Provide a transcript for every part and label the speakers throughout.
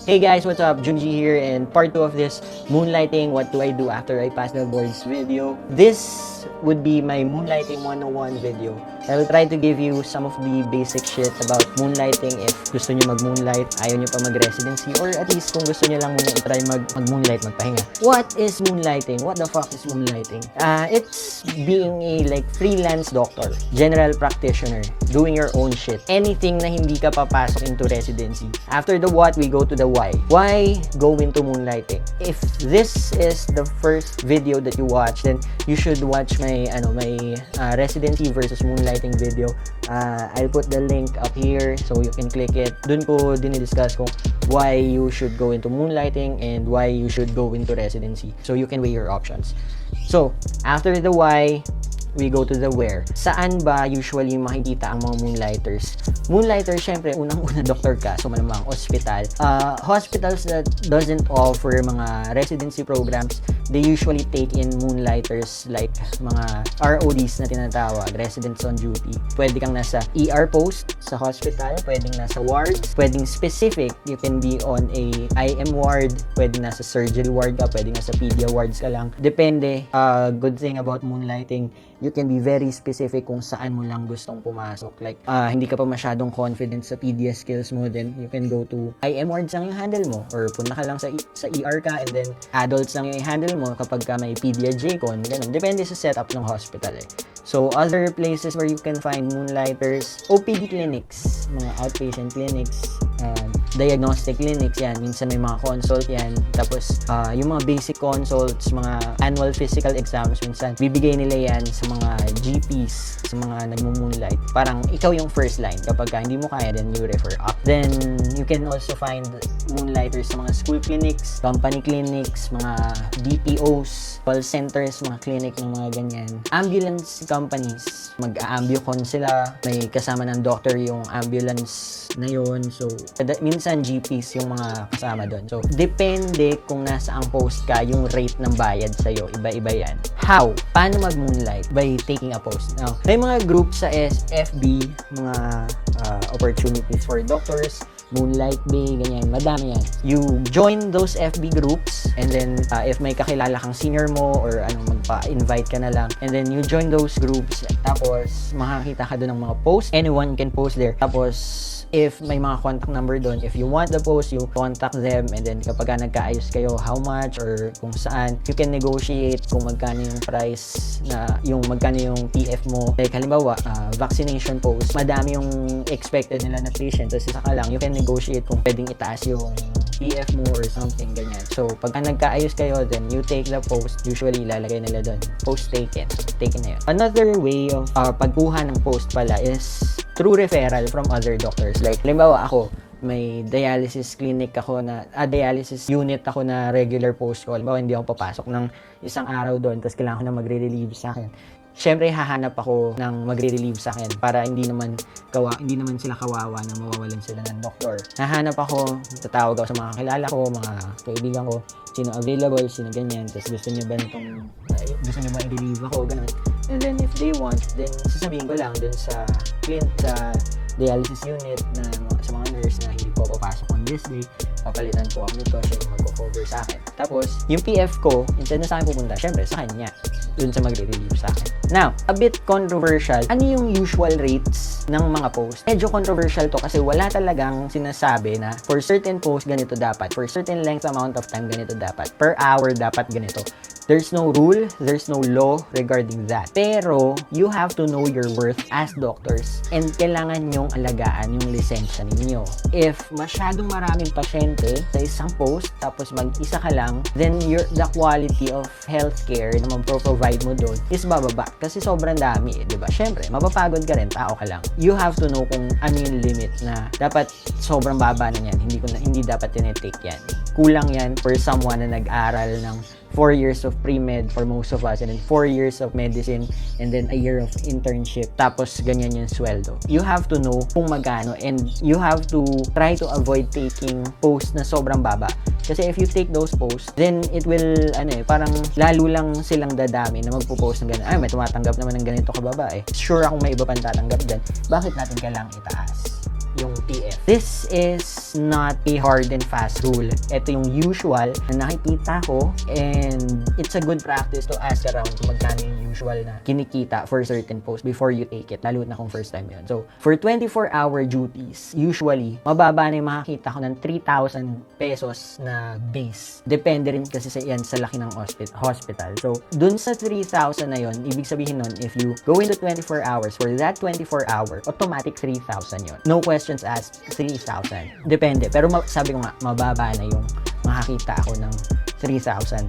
Speaker 1: Hey guys, what's up? Junji here, and part 2 of this Moonlighting, what do I do after I pass the boards video. This would be my Moonlighting 101 video. I will try to give you some of the basic shit about moonlighting if gusto nyo mag-moonlight, ayaw nyo pa mag-residency, or at least kung gusto nyo lang muna i-try mag-moonlight, magpahinga. What is moonlighting? What the fuck is moonlighting? It's being a freelance doctor, general practitioner, doing your own shit. Anything na hindi ka papasok into residency. After the what, we go to the why. Why go into moonlighting? If this is the first video that you watch, then you should watch my residency versus moonlighting video. I'll put the link up here so you can click it. Dun ko dinidiscuss kung why you should go into moonlighting and why you should go into residency. So you can weigh your options. So, after the why, we go to the where. Saan ba usually makikita ang mga moonlighters? Moonlighters, syempre, unang-una doktor ka, so malamang hospital. Hospitals that doesn't offer mga residency programs, they usually take in moonlighters like mga RODs na tinatawag, residents on duty. Pwede kang nasa ER post sa hospital, pwedeng nasa wards, pwedeng specific, you can be on a IM ward, pwedeng nasa surgery ward ka, pwedeng nasa pedia wards ka lang. Depende. Good thing about moonlighting, you can be very specific kung saan mo lang gustong pumasok. Like, hindi ka pa masyadong confident sa pedia skills mo, then you can go to IM wards lang yung handle mo, or punta ka lang sa ER ka, and then adults lang yung handle mo kapag ka may pedia J-con, ganun. Depende sa setup ng hospital eh. So, other places where you can find moonlighters, OPD clinics, mga outpatient clinics, diagnostic clinics, yan. Minsan may mga consult yan. Tapos, yung mga basic consults, mga annual physical exams, minsan bibigay nila yan sa mga GPs, sa mga nagmo-moonlight. Parang ikaw yung first line. Kapag hindi mo kaya, then you refer up. Then, you can also find moonlighters sa mga school clinics, company clinics, mga DPOs, call centers, mga clinic ng mga ganyan. Ambulance companies, mag-a-ambucon sila. May kasama ng doctor yung ambulance na yun. So, minsan GPs yung mga kasama doon. So, depende kung nasa ang post ka, yung rate ng bayad sa'yo. Iba-iba yan. How? Paano mag-moonlight? By taking a post. Now, may mga groups sa FB, mga opportunities for doctors, Moonlight Bay, ganyan, madami yan. You join those FB groups, and then if may kakilala kang senior mo or magpa-invite ka na lang, and then you join those groups, tapos makakita ka doon ng mga posts. Anyone can post there. Tapos if may mga contact number doon, if you want the post, you contact them, and then kapag nagkaayos kayo, how much or kung saan, you can negotiate kung magkano yung price na, magkano yung PF mo. Like halimbawa, vaccination post, madami yung expected nila na patient, tapos isa ka lang, you can negotiate kung pwedeng itaas yung PF mo or something, ganyan. So, pagka nagkaayos kayo, then you take the post. Usually, lalagay nila doon. Post taken. Taken na yun. Another way of pagkuha ng post pala is through referral from other doctors. Like, halimbawa ako, may dialysis clinic ako na, dialysis unit ako na regular post ko. Halimbawa, hindi ako papasok ng isang araw doon, tapos kailangan ko na magre-relieve sa akin. Siyempre, hahanap ako ng magre-relieve sa akin para hindi naman sila kawawa na mawawalan sila ng doktor. Hahanap ako, tatawag ako sa mga kilala ko, mga kaibigan ko, sino available, sino ganyan, tapos gusto niyo ba i-relieve ako, ganun. And then, if they want, then sasabihin ko lang dun sa dialysis unit na sa mga nurse na hindi po papasok on this day, papalitan po ako nito, siya yung magko-cover sa akin. Tapos, yung PF ko, instead na sa akin pupunta, syempre, sa kanya, dun sa magre-relieve sa akin. Now, a bit controversial. Ano yung usual rates ng mga post? Medyo controversial to kasi wala talagang sinasabi na for certain post, ganito dapat. For certain length amount of time, ganito dapat. Per hour, dapat ganito. There's no rule, there's no law regarding that. Pero, you have to know your worth as doctors and kailangan nyong alagaan yung lisensya ninyo. If masyadong maraming pasyente sa isang post, tapos mag-isa ka lang, then the quality of healthcare na mag-provide mo doon is bababa. Kasi sobrang dami eh, diba? Syempre, mapapagod ka rin, tao ka lang. You have to know kung ano yung limit na dapat sobrang baba na yan. Hindi dapat tinetake yan. Kulang yan for someone na nag-aral ng 4 years of pre-med for most of us, and then 4 years of medicine, and then a year of internship, tapos ganyan yung sweldo. You have to know kung magkano, and you have to try to avoid taking posts na sobrang baba. Kasi if you take those posts, then it will, parang lalo lang silang dadami na magpo-post ng ganun. Ay, may tumatanggap naman ng ganito kababa eh. Sure akong may iba pang tatanggap dyan. Bakit natin kailangang itaas? yung PF. This is not a hard and fast rule. Ito yung usual na nakikita ko, and it's a good practice to ask around kung magkano yung usual na kinikita for certain post before you take it, lalo na kung first time yun. So, for 24-hour duties, usually, mababa na yung makakita ko ng 3,000 pesos na base. Depende rin kasi sa laki ng hospital. So, dun sa 3,000 na yun, ibig sabihin nun, if you go into 24 hours, for that 24 hour, automatic 3,000 yun. No questions asked, 3,000. Depende. Pero sabi ko nga, mababa na yung makakita ako ng 3,000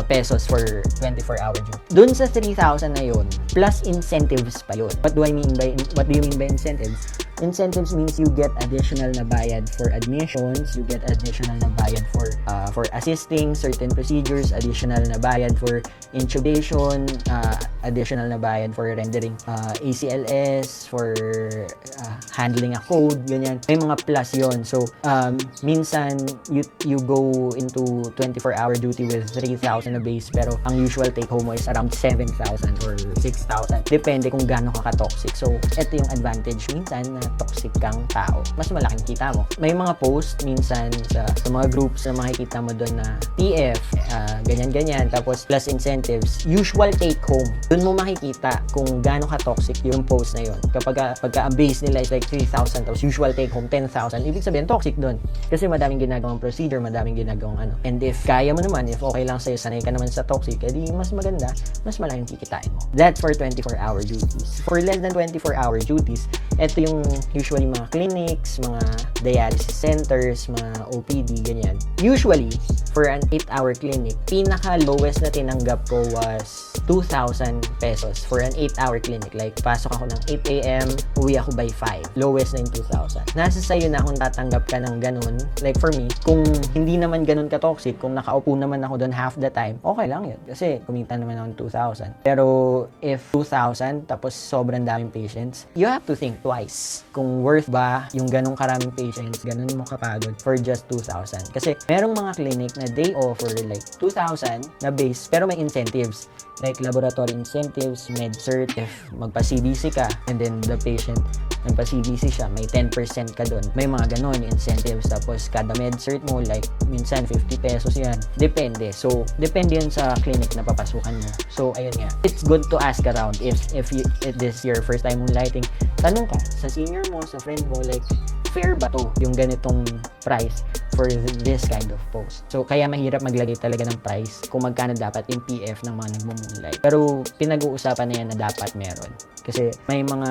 Speaker 1: pesos for 24-hour duty. Dun sa 3,000 na yun, plus incentives pa yun. What do you mean by incentives? Incentives means you get additional na bayad for admissions, you get additional na bayad for assisting certain procedures, additional na bayad for intubation, additional na bayad for rendering ACLS, for handling a code, ganyan. May mga plus yon. So, minsan, you go into 24-hour duty with 3,000 na base, pero ang usual take-home mo is around 7,000 or 6,000. Depende kung gaano ka ka-toxic. So, ito yung advantage minsan na toxic kang tao. Mas malaking kita mo. May mga post minsan sa mga groups na makikita mo doon na PF, ganyan-ganyan, tapos plus incentives. Usual take-home. Doon mo makikita kung gaano ka-toxic yung post na yun. Pagka ang base nila is like 3,000, tapos usual take-home 10,000, ibig sabihin toxic doon. Kasi madaming ginagawang procedure, madaming ginagawang ano. And if kaya mo naman, if okay lang sa'yo, sanay ka naman sa toxic, edi mas maganda, mas malaking kikitain mo. That's for 24-hour duties. For less than 24-hour duties, ito yung usually mga clinics, mga dialysis centers, mga OPD, ganyan. Usually, for an 8-hour clinic, pinaka-lowest na tinanggap ko was 2,000 pesos for an 8-hour clinic. Like, pasok ako ng 8 a.m., uwi ako by 5. Lowest na yung 2,000. Nasa sa'yo na kung tatanggap ka ng ganun. Like, for me, kung hindi naman ganun ka-toxic, kung nakaupo naman ako doon half the time, okay lang yun. Kasi, kumita naman ako ng 2,000. Pero, if 2,000, tapos sobrang daming patients, you have to think twice. Kung worth ba yung ganung karaming patients, ganun mo kapagod for just 2,000. Kasi, merong mga clinic na they offer like 2,000 na base, pero may incentives. Like laboratory incentives, med cert, if magpa-CBC ka, and then the patient nagpa-CBC siya, may 10% ka doon. May mga ganon incentives. Tapos kada med cert mo, like minsan 50 pesos yan. Depende. So, depende yun sa clinic na papasukan mo. So, ayun nga. It's good to ask around if this your first time moonlighting. Tanong ka sa senior mo, sa friend mo, like, fair ba to yung ganitong price for this kind of post? So, kaya mahirap maglagay talaga ng price kung magkano dapat yung PF ng mga nagmo-moonlight. Pero, pinag-uusapan na yan na dapat meron. Kasi, may mga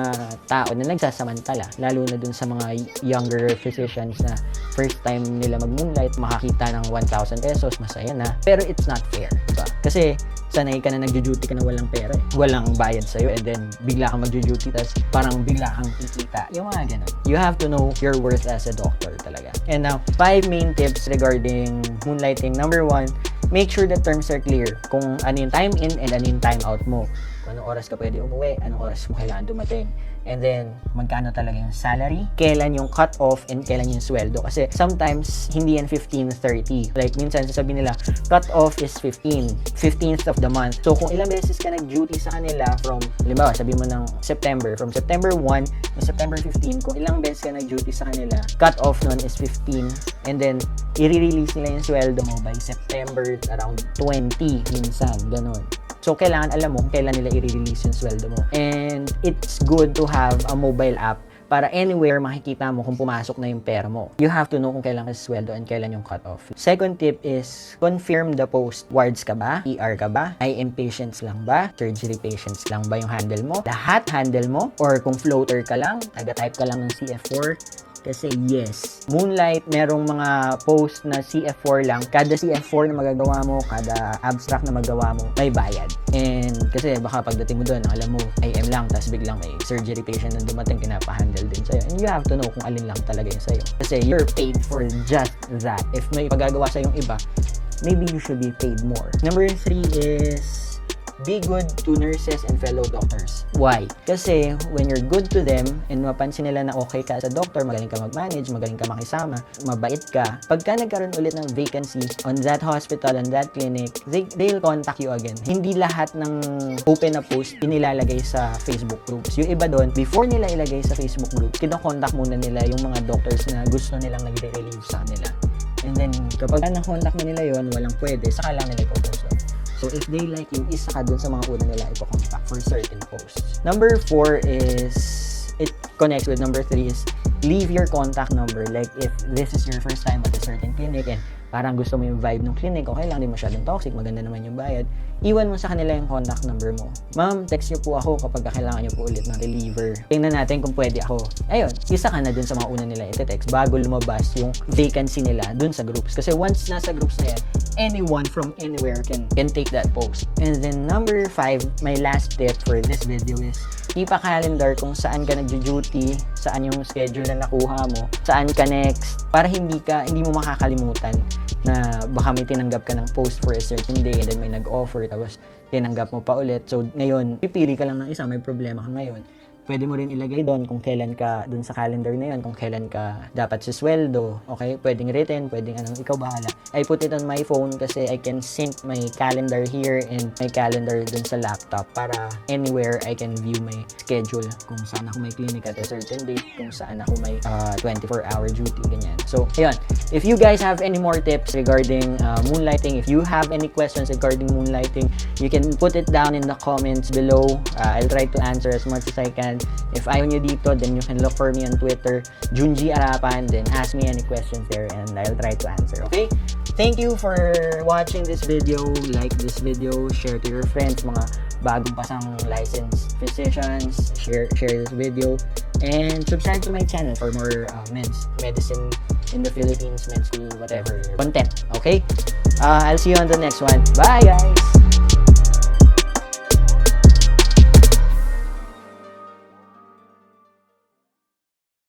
Speaker 1: tao na nagsasamantala, lalo na dun sa mga younger physicians na first time nila mag-moonlight, makakita ng 1,000 pesos, masaya na. Pero, it's not fair. Diba? Kasi, sanay ka na nagjo-duty ka na walang pera eh. Walang bayad sa'yo, and then bigla kang magjo-duty, tas parang bigla kang kikita. Yung mga ganun. You have to know your worth as a doctor talaga. And now, 5 main tips regarding moonlighting. Number 1, make sure the terms are clear. Kung ano yung time in and ano yung time out mo. Kung anong oras ka pwede umuwi, anong oras mo kailangan dumating. And then, magkano talaga yung salary, kailan yung cut-off, and kailan yung sweldo. Kasi sometimes, hindi yan 15-30. Like, minsan sasabihin nila, cut-off is 15th of the month. So, kung ilang beses ka nag-duty sa kanila from, halimbawa, sabihin mo ng September, from September 1 to September 15, kung ilang beses ka nag-duty sa kanila, cut-off nun is 15. And then, i-release nila yung sweldo mo by September around 20, minsan, ganun. So, kailangan alam mo kung kailan nila i-release yung sweldo mo. And it's good to have a mobile app para anywhere makikita mo kung pumasok na yung pera mo. You have to know kung kailan ka sweldo and kailan yung cut-off. Second tip is, confirm the post. Wards ka ba? ER ka ba? IM patients lang ba? Surgery patients lang ba yung handle mo? Lahat handle mo? Or kung floater ka lang, taga-type ka lang ng CF4? Kasi yes, Moonlight, merong mga post na CF4 lang. Kada CF4 na magagawa mo, kada abstract na magawa mo, may bayad. And kasi baka pagdating mo doon, alam mo, IM lang, tapos biglang may surgery patient na dumating, kinapahandle din sa'yo. And you have to know kung alin lang talaga yun sa'yo. Kasi you're paid for just that. If may pagagawa sa'yong iba, maybe you should be paid more. Number 3 is be good to nurses and fellow doctors. Why? Kasi when you're good to them and mapansin nila na okay ka sa doctor, magaling ka mag-manage, magaling ka makisama, mabait ka, pagka nagkaroon ulit ng vacancy on that hospital, on that clinic, they'll contact you again. Hindi lahat ng open na post inilalagay sa Facebook groups. Yung iba doon, before nila ilagay sa Facebook groups, kinokontak muna nila yung mga doctors na gusto nilang nagre-relieve sa kanila. And then, kapag na-contact na nila yon, walang pwede, saka lang nila ipopost. So, if they like you, isa ka dun sa mga una nila ipo-contact for certain posts. Number 4 is, it connects with number 3 is, leave your contact number. Like, if this is your first time at a certain clinic and parang gusto mo yung vibe ng clinic, okay lang, di masyadong toxic, maganda naman yung bayad, iwan mo sa kanila yung contact number mo. Ma'am, text niyo po ako kapag kailangan niyo po ulit ng reliever. Tingnan natin kung pwede ako. Ayun, isa ka na dun sa mga una nila ite-text bago lumabas yung vacancy nila dun sa groups. Kasi once nasa groups na yan, anyone from anywhere can take that post. And then number 5, my last tip for this video is, keep a calendar kung saan ka nagjo-duty, saan yung schedule na nakuha mo, saan ka next, para hindi mo makakalimutan na baka may tinanggap ka ng post for a certain day and then may nag-offer tapos tinanggap mo pa ulit. So ngayon, pipili ka lang ng isa, may problema ka ngayon. Pwede mo rin ilagay doon kung kailan ka doon sa calendar na yun, kung kailan ka dapat sa sweldo, okay? Pwedeng written, pwedeng ikaw bahala. I put it on my phone kasi I can sync my calendar here and my calendar doon sa laptop para anywhere I can view my schedule. Kung saan ako may clinic at a certain date, kung saan ako may 24-hour duty, ganyan. So, ayun. If you guys have any more tips regarding moonlighting, if you have any questions regarding moonlighting, you can put it down in the comments below. I'll try to answer as much as I can. If ayaw nyo dito, then you can look for me on Twitter, Junji Arapan, then ask me any questions there and I'll try to answer, okay? Thank you for watching this video. Like this video, share to your friends, mga bagong pasang licensed physicians, share this video, and subscribe to my channel for more medicine in the Philippines, med school, whatever content, okay? I'll see you on the next one. Bye, guys!